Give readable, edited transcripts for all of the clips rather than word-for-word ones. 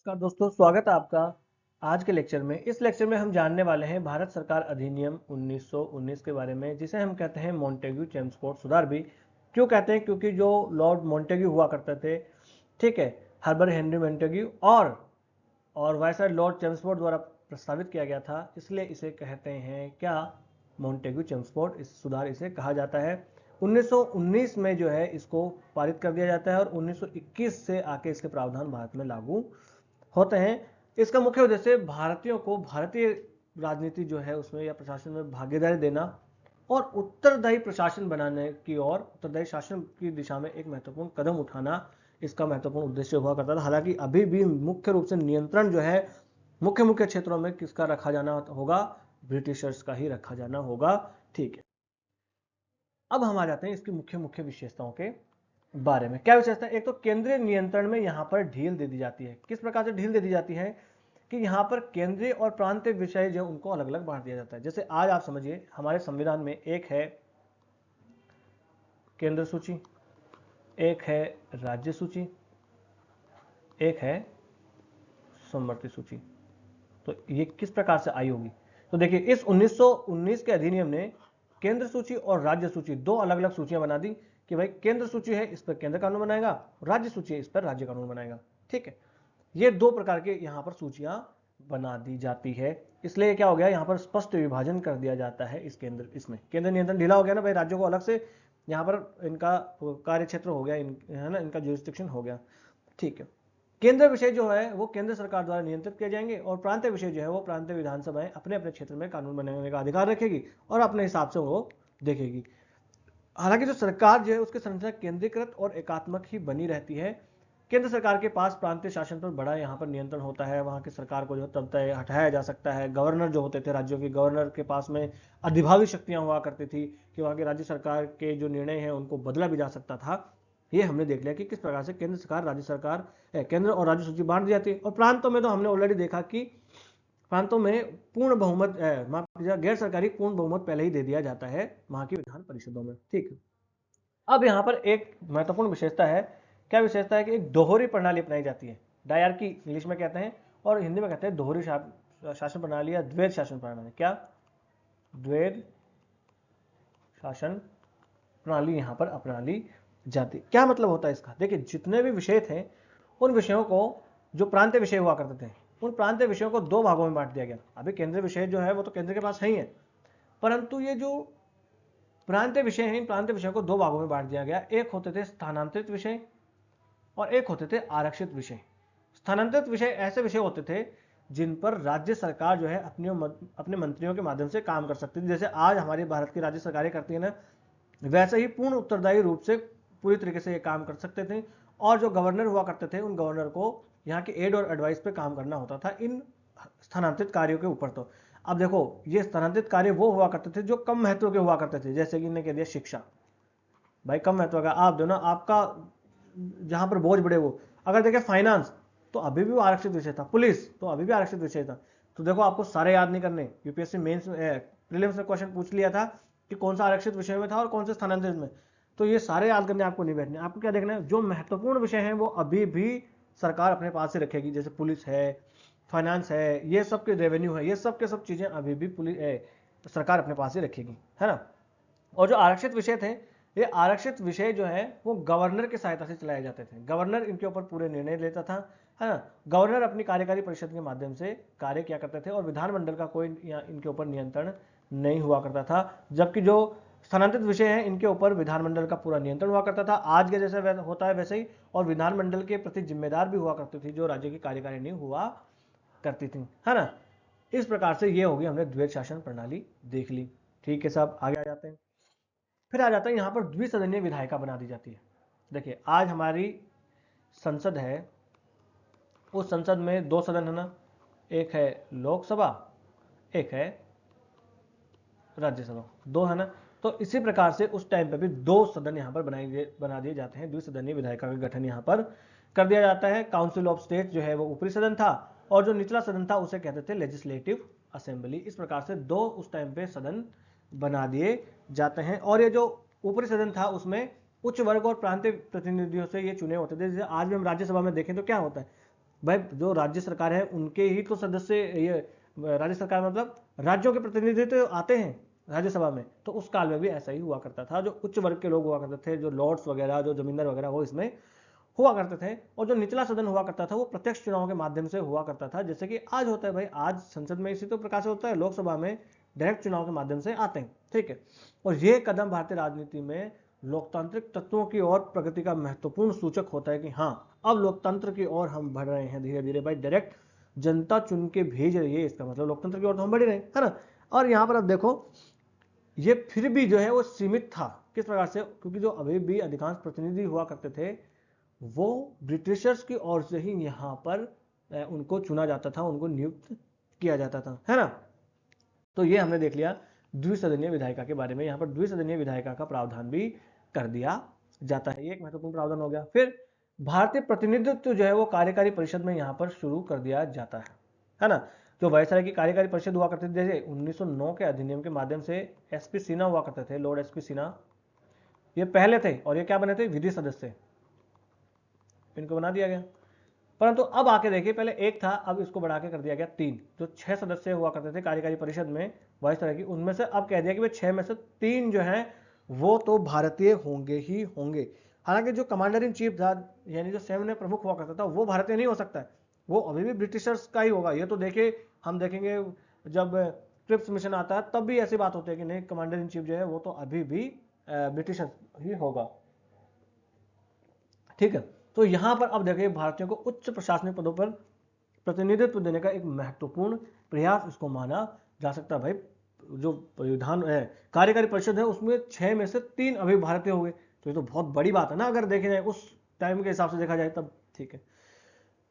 नमस्कार दोस्तों, स्वागत है आपका आज के लेक्चर में। इस लेक्चर में हम जानने वाले हैं भारत सरकार अधिनियम 1919 के बारे में, जिसे हम कहते हैं मॉन्टेग्यू चेम्सफोर्ड सुधार भी। क्यों कहते हैं? क्योंकि जो लॉर्ड मॉन्टेग्यू हुआ करते थे, ठीक है, हर्बर्ट हेनरी मॉन्टेग्यू और वायसराय लॉर्ड चेम्सफोर्ड द्वारा प्रस्तावित किया गया था, इसलिए इसे कहते हैं क्या? मॉन्टेग्यू चेम्सफोर्ड इस सुधार इसे कहा जाता है। 1919 में जो है इसको पारित कर दिया जाता है और 1921 से आके इसके प्रावधान भारत में लागू होते हैं। इसका मुख्य उद्देश्य भारतीयों को भारतीय राजनीति जो है उसमें या प्रशासन में भागीदारी देना और उत्तरदायी प्रशासन बनाने की और उत्तरदायी शासन की दिशा में एक महत्वपूर्ण कदम उठाना इसका महत्वपूर्ण उद्देश्य हुआ करता था। हालांकि अभी भी मुख्य रूप से नियंत्रण जो है मुख्य मुख्य क्षेत्रों में किसका रखा जाना होगा? ब्रिटिशर्स का ही रखा जाना होगा। ठीक है, अब हम आ जाते हैं इसकी मुख्य मुख्य विशेषताओं के बारे में। क्या विशेषता? एक तो केंद्रीय नियंत्रण में यहां पर ढील दे दी जाती है। किस प्रकार से ढील दे दी जाती है? कि यहां पर केंद्रीय और प्रांतीय विषय जो उनको अलग अलग बांट दिया जाता है। जैसे आज आप समझिए, हमारे संविधान में एक है केंद्र सूची, एक है राज्य सूची, एक है समवर्ती सूची। तो ये किस प्रकार से आई होगी? तो देखिए, इस 1919 के अधिनियम ने केंद्र सूची और राज्य सूची दो अलग अलग सूचियां बना दी कि भाई केंद्र सूची है, इस पर केंद्र कानून बनाएगा, राज्य सूची है, इस पर राज्य कानून बनाएगा। ठीक है, ये दो प्रकार के यहां पर सूचियां बना दी जाती है। इसलिए क्या हो गया, यहां पर स्पष्ट विभाजन कर दिया जाता है। इस इसमें केंद्र नियंत्रण ढीला हो गया ना भाई, राज्यों को अलग से यहां पर इनका कार्य क्षेत्र हो गया, है ना, इनका ज्यूरिसडिक्शन हो गया। ठीक है, केंद्र विषय जो है वो केंद्र सरकार द्वारा नियंत्रित किए जाएंगे और प्रांतीय विषय जो है वो प्रांतीय विधानसभाएं अपने अपने क्षेत्र में कानून बनाने का अधिकार रखेगी और अपने हिसाब से वो देखेगी। हालांकि जो सरकार जो है उसकी संरचना केंद्रीकृत और एकात्मक ही बनी रहती है। केंद्र सरकार के पास प्रांतीय शासन पर बड़ा यहाँ पर नियंत्रण होता है। वहाँ की सरकार को जो तब तक हटाया जा सकता है। गवर्नर जो होते थे राज्यों के, गवर्नर के पास में अधिभावी शक्तियां हुआ करती थी कि वहाँ की राज्य सरकार के जो निर्णय हैं उनको बदला भी जा सकता था। ये हमने देख लिया कि किस प्रकार से केंद्र सरकार, राज्य सरकार, केंद्र और राज्य सूची बांट दी जाती है। और प्रांतों में तो हमने ऑलरेडी देखा कि प्रांतों में पूर्ण बहुमत, माफ कीजिएगा, गैर सरकारी पूर्ण बहुमत पहले ही दे दिया जाता है वहां की विधान परिषदों में। ठीक है, अब यहाँ पर एक महत्वपूर्ण विशेषता है। क्या विशेषता है? कि एक दोहरी प्रणाली अपनाई जाती है। डायरकी इंग्लिश में कहते हैं और हिंदी में कहते हैं दोहरी शासन प्रणाली या द्वैध शासन प्रणाली। क्या? द्वैध शासन प्रणाली यहां पर अपना ली जाती। क्या मतलब होता है इसका? देखिए, जितने भी विषय थे उन विषयों को, जो प्रांतीय विषय हुआ करते थे, उन प्रांतीय विषयों को दो भागों में बांट दिया गया। अभी केंद्रीय विषय जो है वो तो केंद्र के पास है ही है, परंतु ये जो प्रांतीय विषय हैं, इन प्रांतीय विषयों को दो भागों में बांट दिया गया। एक होते थे स्थानांतरित विषय और एक होते थे आरक्षित विषय। स्थानांतरित विषय ऐसे विषय होते थे जिन पर राज्य सरकार जो है अपने मंत्रियों के माध्यम से काम कर सकती थी। जैसे आज हमारी भारत की राज्य सरकारें करती है ना, वैसे ही पूर्ण उत्तरदायी रूप से पूरी तरीके से ये काम कर सकते थे। और जो गवर्नर हुआ करते थे, उन गवर्नर को यहाँ के एड और एडवाइस पे काम करना होता था इन स्थानांतरित कार्यों के ऊपर। तो अब देखो, ये स्थानांतरित कार्य वो हुआ करते थे जो कम महत्व के हुआ करते थे। जैसे कि इन्हें कह दिया शिक्षा, भाई कम महत्व का, आप दो ना, आपका जहां पर बोझ बढ़े वो। अगर देखें फाइनेंस, तो अभी भी वो आरक्षित विषय था। पुलिस तो अभी भी आरक्षित विषय था। तो देखो, आपको सारे याद नहीं करने। यूपीएससी मेंस प्रीलिम्स में क्वेश्चन पूछ लिया था कि कौन सा आरक्षित विषय में था और कौन से स्थानांतरित में। तो ये सारे याद करने आपको नहीं बैठने। आपको क्या देखना है? जो महत्वपूर्ण विषय है वो अभी भी सरकार अपने पास से रखेगी। जैसे पुलिस है, फाइनेंस है, ये सब के रेवेन्यू है, ये सब के सब चीजें अभी भी पुलिस सरकार अपने पास ही रखेगी, है ना। और जो आरक्षित विषय थे, ये आरक्षित विषय जो है वो गवर्नर की सहायता से चलाए जाते थे। गवर्नर इनके ऊपर पूरे निर्णय लेता था, है ना। गवर्नर अपनी कार्यकारी परिषद के माध्यम से कार्य किया करते थे और विधानमंडल का कोई इनके ऊपर नियंत्रण नहीं हुआ करता था। जबकि जो स्थानांतरित विषय हैं, इनके ऊपर विधानमंडल का पूरा नियंत्रण हुआ करता था। आज के जैसे होता है वैसे ही, और विधानमंडल के प्रति जिम्मेदार भी हुआ करती थी जो राज्य की कार्यकारिणी हुआ करती थी, है ना। इस प्रकार से ये होगी, हमने द्वैध शासन प्रणाली देख ली। ठीक है साहब, आगे आ जाते हैं। फिर आ जाता है यहाँ पर द्विसदनीय विधायिका बना दी जाती है। देखिए, आज हमारी संसद है, उस संसद में दो सदन है ना, एक है लोकसभा, एक है राज्यसभा, दो है ना। तो इसी प्रकार से उस टाइम पे भी दो सदन यहाँ पर बना दिए जाते हैं। द्विसदनीय विधायिका का गठन यहाँ पर कर दिया जाता है। काउंसिल ऑफ स्टेट जो है वो ऊपरी सदन था और जो निचला सदन था उसे कहते थे लेजिस्लेटिव असेंबली। इस प्रकार से दो उस टाइम पे सदन बना दिए जाते हैं। और ये जो ऊपरी सदन था उसमें उच्च वर्ग और प्रांतीय प्रतिनिधियों से ये चुने होते थे। जैसे आज भी हम राज्यसभा में देखें तो क्या होता है, भाई जो राज्य सरकार है उनके ही तो सदस्य, ये राज्य सरकार मतलब राज्यों के प्रतिनिधि तो आते हैं राज्यसभा में, तो उस काल में भी ऐसा ही हुआ करता था। जो उच्च वर्ग के लोग हुआ करते थे, जो लॉर्ड्स वगैरह, जो जमींदार वगैरह, वो इसमें हुआ करते थे। और जो निचला सदन हुआ करता था वो प्रत्यक्ष चुनाव के माध्यम से हुआ करता था, जैसे कि आज होता है भाई। आज संसद में इसी तो प्रकार से होता है, लोकसभा में डायरेक्ट चुनाव के माध्यम से आते हैं, ठीक है। और ये कदम भारतीय राजनीति में लोकतांत्रिक तत्वों की ओर प्रगति का महत्वपूर्ण सूचक होता है कि हाँ, अब लोकतंत्र की ओर हम बढ़ रहे हैं धीरे धीरे। भाई डायरेक्ट जनता चुन के भेज रही है, इसका मतलब लोकतंत्र की ओर तो हम बढ़ ही रहे हैं, है ना। और यहां पर अब देखो, ये फिर भी जो है वो सीमित था। किस प्रकार से? क्योंकि जो अभी भी अधिकांश प्रतिनिधि हुआ करते थे वो ब्रिटिशर्स की ओर से ही यहां पर उनको चुना जाता था, उनको नियुक्त किया जाता था, है ना। तो ये हमने देख लिया द्विसदनीय विधायिका के बारे में। यहां पर द्विसदनीय विधायिका का प्रावधान भी कर दिया जाता है, ये एक महत्वपूर्ण प्रावधान हो गया। फिर भारतीय प्रतिनिधित्व जो है वो कार्यकारी परिषद में यहां पर शुरू कर दिया जाता है ना। जो वायसराय की कार्यकारी परिषद हुआ करती थी, जैसे 1909 के अधिनियम के माध्यम से एसपी सिन्हा हुआ करते थे, लॉर्ड एसपी सिन्हा, ये पहले थे और ये क्या बने थे? विधि सदस्य, इनको बना दिया गया। परंतु अब आके देखिए, पहले एक था, अब इसको बढ़ा के कर दिया गया 3। जो 6 सदस्य हुआ करते थे कार्यकारी परिषद में वायसराय की, उनमें से अब कह दिया कि वे 6 में से 3 जो हैं वो तो भारतीय होंगे ही होंगे। हालांकि जो कमांडर इन चीफ था, यानी जो सैन्य प्रमुख हुआ करता था, वो भारतीय नहीं हो सकता है, वो अभी भी ब्रिटिशर्स का ही होगा। ये तो देखिए, हम देखेंगे जब ट्रिप्स मिशन आता है तब भी ऐसी बात होती है कि नहीं, कमांडर इन चीफ जो है वो तो अभी भी ब्रिटिशर्स ही होगा, ठीक है। तो यहां पर अब देखिए, भारतीयों को उच्च प्रशासनिक पदों पर प्रतिनिधित्व देने का एक महत्वपूर्ण प्रयास इसको माना जा सकता है। भाई जो विधान है, कार्यकारी परिषद है, उसमें 6 में से 3 अभी भारतीय हो गए, तो ये तो बहुत बड़ी बात है ना, अगर देखे जाए उस टाइम के हिसाब से देखा जाए तब, ठीक है।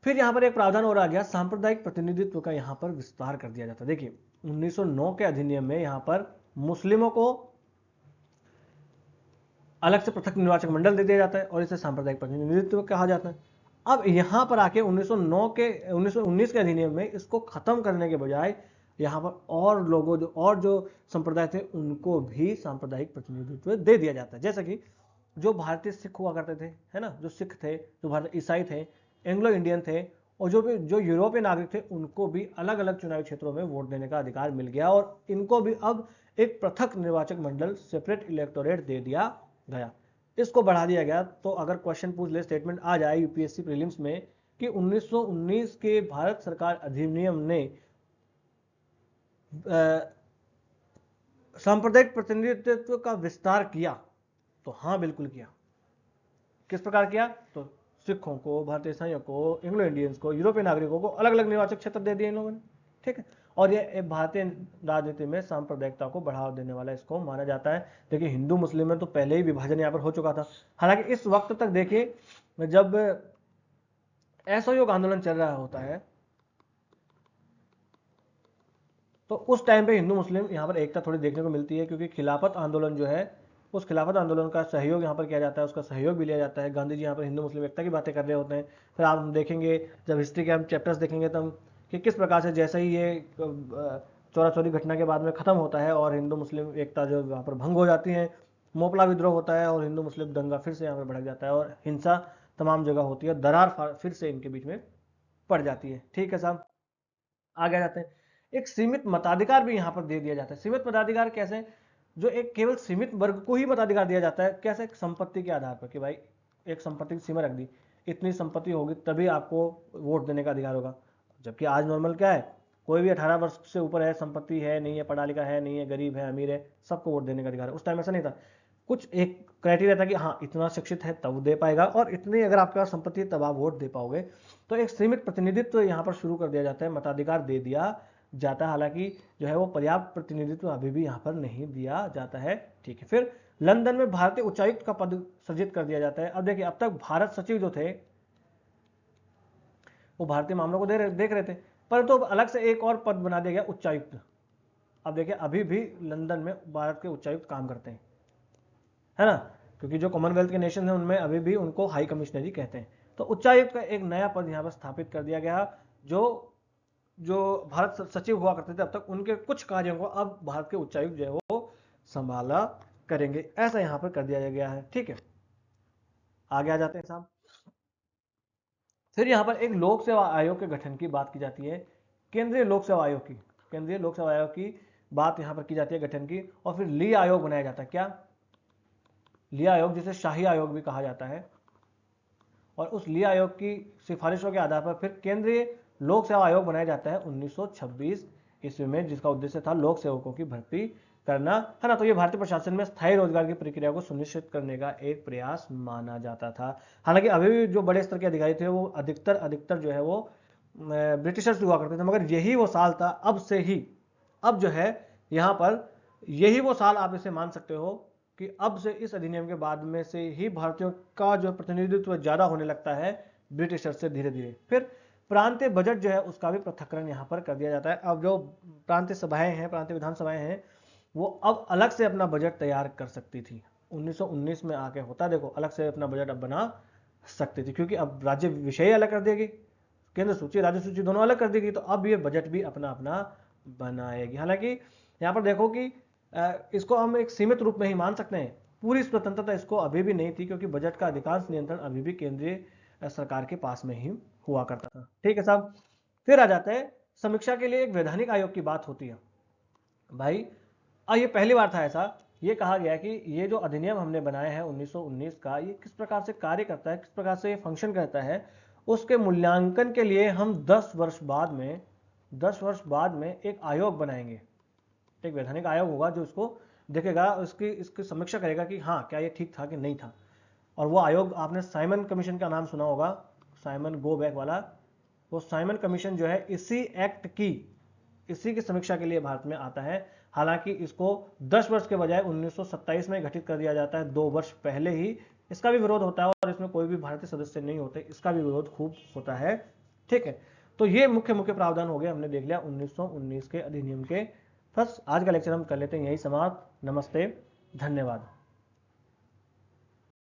फिर यहां पर एक प्रावधान और आ गया, सांप्रदायिक प्रतिनिधित्व का यहां पर विस्तार कर दिया जाता है। देखिए 1909 के अधिनियम में यहां पर मुस्लिमों को अलग से पृथक निर्वाचक मंडल दे दिया जाता है और इसे सांप्रदायिक प्रतिनिधित्व कहा जाता है। अब यहां पर आके 1919 के अधिनियम में इसको खत्म करने के बजाय यहां पर और लोगों जो संप्रदाय थे उनको भी सांप्रदायिक प्रतिनिधित्व दे दिया जाता है। जैसे कि जो भारतीय सिख हुआ करते थे, है ना, जो सिख थे, जो भारतीय ईसाई थे, एंग्लो इंडियन थे, और जो यूरोपीय नागरिक थे, उनको भी अलग अलग चुनावी क्षेत्रों में वोट देने का अधिकार मिल गया और इनको भी अब एक पृथक निर्वाचक मंडल, सेपरेट इलेक्टोरेट दे दिया गया, इसको बढ़ा दिया गया। तो अगर क्वेश्चन पूछ ले, स्टेटमेंट आ जाए यूपीएससी प्रीलिम्स में कि 1919 के भारत सरकार अधिनियम ने सांप्रदायिक प्रतिनिधित्व का विस्तार किया, तो हाँ बिल्कुल किया। किस प्रकार किया? तो सिखों को, भारतीय ईसाइयों को, एंग्लो इंडियंस को, यूरोपीय नागरिकों को अलग अलग निर्वाचक क्षेत्र दे दिए इन लोगों ने, ठीक है। और ये भारतीय राजनीति में सांप्रदायिकता को बढ़ावा देने वाला इसको माना जाता है। देखिए हिंदू मुस्लिम में तो पहले ही विभाजन यहाँ पर हो चुका था। हालांकि इस वक्त तक देखिए, जब असहयोग आंदोलन चल रहा होता है तो उस टाइम पे हिंदू मुस्लिम यहाँ पर एकता थोड़ी देखने को मिलती है, क्योंकि खिलाफत आंदोलन जो है, उस खिलाफत आंदोलन का सहयोग यहाँ पर किया जाता है, उसका सहयोग भी लिया जाता है। गांधी जी यहाँ पर हिंदू मुस्लिम एकता की बातें कर रहे होते हैं। फिर आप देखेंगे, जब हिस्ट्री के हम चैप्टर्स देखेंगे तब, कि किस प्रकार से जैसे ही ये चौरा चौरी घटना के बाद में खत्म होता है और हिंदू मुस्लिम एकता जो यहाँ पर भंग हो जाती है, मोपला विद्रोह होता है और हिंदू मुस्लिम दंगा फिर से यहाँ पर भड़क जाता है और हिंसा तमाम जगह होती है, दरार फिर से इनके बीच में पड़ जाती है, ठीक है साहब। आगे जाते हैं, एक सीमित मताधिकार भी यहां पर दे दिया जाता है। सीमित मताधिकार कैसे? जो एक केवल सीमित वर्ग को ही मताधिकार दिया जाता है, कैसे? संपत्ति के आधार पर, कि भाई एक संपत्ति की सीमा रख दी, इतनी संपत्ति होगी तभी आपको वोट देने का अधिकार होगा। जबकि आज नॉर्मल क्या है, कोई भी 18 वर्ष से ऊपर है, संपत्ति है नहीं है, पढ़ा लिखा है नहीं है, गरीब है अमीर है, सबको वोट देने का अधिकार है। उस टाइम ऐसा नहीं था, कुछ एक क्राइटेरिया था कि हाँ इतना शिक्षित है तब दे पाएगा और इतनी अगर आपके पास संपत्ति है तब आप वोट दे पाओगे। तो एक सीमित प्रतिनिधित्व यहाँ पर शुरू कर दिया जाता है, मताधिकार दे दिया जाता है। हालांकि जो है वो पर्याप्त प्रतिनिधित्व अभी भी यहाँ पर नहीं दिया जाता है, ठीक है। फिर लंदन में भारतीय उच्चायुक्त का पद सृजित कर दिया जाता है। अब देखिए, अब तक भारत सचिव जो थे वो भारतीय मामलों को देख रहे थे, परंतु तो अलग से एक और पद बना दिया गया, उच्चायुक्त। अब देखिए, अभी भी लंदन में भारत के उच्चायुक्त काम करते हैं, है ना, क्योंकि जो कॉमनवेल्थ के नेशन है उनमें अभी भी उनको हाई कमिश्नरी कहते हैं। तो उच्चायुक्त का एक नया पद यहाँ पर स्थापित कर दिया गया, जो जो भारत सचिव हुआ करते थे अब तक, उनके कुछ कार्यों को अब भारत के उच्चायुक्त जो है वो संभाला करेंगे, ऐसा यहाँ पर कर दिया गया है, ठीक है। आगे आ जाते हैं साहब। फिर यहाँ पर एक लोक सेवा आयोग के गठन की बात की जाती है, केंद्रीय लोक सेवा आयोग की, केंद्रीय लोक सेवा आयोग की बात यहाँ पर की जाती है गठन की। और फिर ली आयोग बनाया जाता है, क्या? ली आयोग, जिसे शाही आयोग भी कहा जाता है। और उस ली आयोग की सिफारिशों के आधार पर फिर केंद्रीय लोक सेवा आयोग बनाया जाता है 1926 ईस्वी में, जिसका उद्देश्य था लोक सेवकों की भर्ती करना, है ना। तो ये भारतीय प्रशासन में स्थायी रोजगार की प्रक्रिया को सुनिश्चित करने का एक प्रयास माना जाता था। हालांकि अभी भी जो बड़े स्तर के अधिकारी थे वो अधिकतर जो है वो ब्रिटिशर्स हुआ करते थे, मगर यही वो साल था अब जो है यहाँ पर यही वो साल आप इसे मान सकते हो कि अब से इस अधिनियम के बाद में से ही भारतीयों का जो प्रतिनिधित्व ज्यादा होने लगता है ब्रिटिशर से धीरे धीरे। फिर प्रांतीय बजट जो है उसका भी पृथक्करण यहाँ पर कर दिया जाता है। अब जो प्रांतीय सभाएं हैं, प्रांतीय विधानसभाएं हैं, वो अब अलग से अपना बजट तैयार कर सकती थी। 1919 में आके होता, देखो, अलग से अपना बजट अब बना सकती थी, क्योंकि अब राज्य विषय अलग कर देगी, केंद्र सूची राज्य सूची दोनों अलग कर देगी, तो अब ये बजट भी अपना अपना बनाएगी। हालांकि यहाँ पर देखो कि इसको हम एक सीमित रूप में ही मान सकते हैं, पूरी स्वतंत्रता इसको अभी भी नहीं थी, क्योंकि बजट का अधिकांश नियंत्रण अभी भी केंद्रीय सरकार के पास में ही हुआ करता था। ठीक है साहब, फिर आ जाते हैं समीक्षा के लिए एक वैधानिक आयोग की बात होती है। भाई ये पहली बार था ऐसा, ये कहा गया कि ये जो अधिनियम हमने बनाया है 1919 का, ये किस प्रकार से कार्य करता है, किस प्रकार से ये फंक्शन करता है, उसके मूल्यांकन के लिए हम 10 वर्ष बाद में एक आयोग बनाएंगे। एक वैधानिक आयोग होगा जो इसको देखेगा, इसकी समीक्षा करेगा कि हाँ क्या ये ठीक था कि नहीं था। और वो आयोग, आपने साइमन कमीशन का नाम सुना होगा, साइमन गो बैक वाला। वो साइमन कमीशन जो है इसी की समीक्षा के लिए भारत में आता है। हालांकि इसको 10 वर्ष के बजाय 1927 में गठित कर दिया जाता है, 2 वर्ष पहले ही। इसका भी विरोध होता है और इसमें कोई भी भारतीय सदस्य नहीं होते, इसका भी विरोध खूब होता है। ठीक है, तो ये मुख्य प्रावधान हो गए, हमने देख लिया 1919 के अधिनियम के। बस आज का लेक्चर हम कर लेते हैं यही समाप्त। नमस्ते, धन्यवाद।